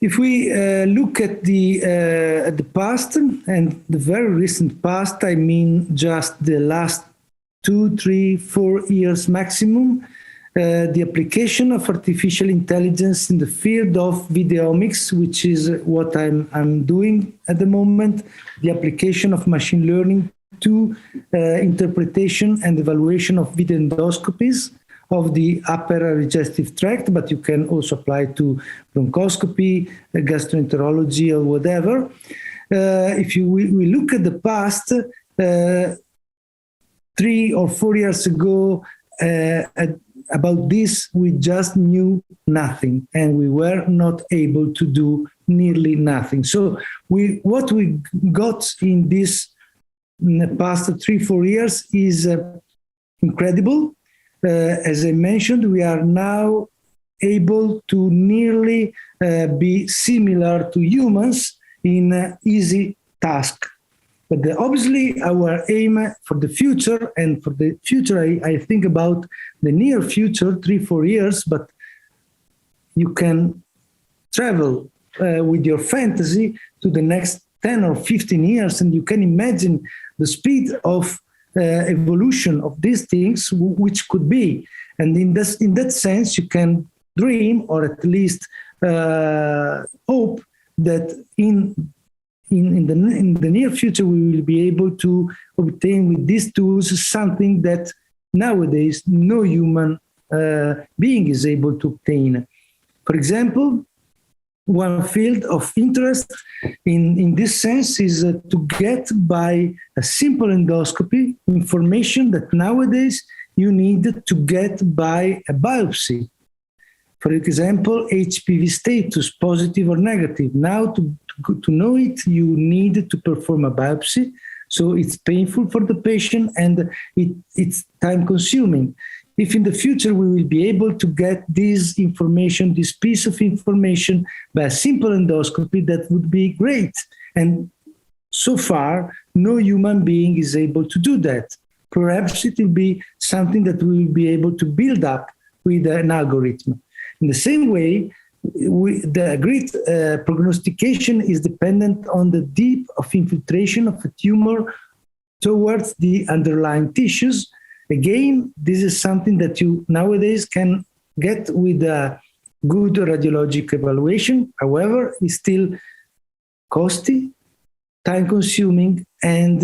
If we look at the past and the very recent past, I mean just the last 2, 3, 4 years maximum, the application of artificial intelligence in the field of videomics, which is what I'm doing at the moment, the application of machine learning to interpretation and evaluation of video endoscopies of the upper digestive tract, but you can also apply to bronchoscopy, gastroenterology, or whatever. If we look at the past, 3 or 4 years ago, about this, we just knew nothing, and we were not able to do nearly nothing. So what we got in the past 3-4 years is incredible. As I mentioned, we are now able to nearly be similar to humans in easy task. But obviously, our aim for the future, and for the future, I think about the near future, 3-4 years, but you can travel with your fantasy to the next 10 or 15 years, and you can imagine the speed of evolution of these things, which could be. And in that sense, you can dream, or at least hope, that in the near future, we will be able to obtain with these tools something that nowadays no human being is able to obtain. For example, one field of interest in this sense is to get by a simple endoscopy information that nowadays you need to get by a biopsy. For example, HPV status, positive or negative. Now, to know it, you need to perform a biopsy. So it's painful for the patient, and it's time-consuming. If in the future we will be able to get this information, this piece of information, by a simple endoscopy, that would be great. And so far, no human being is able to do that. Perhaps it will be something that we will be able to build up with an algorithm. In the same way, the great prognostication is dependent on the depth of infiltration of a tumor towards the underlying tissues. Again, this is something that you nowadays can get with a good radiologic evaluation. However, it's still costly, time-consuming, and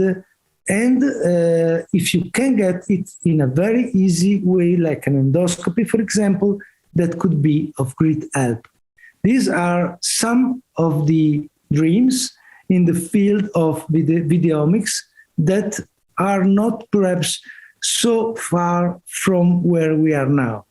if you can get it in a very easy way, like an endoscopy, for example, that could be of great help. These are some of the dreams in the field of videomics that are not perhaps so far from where we are now.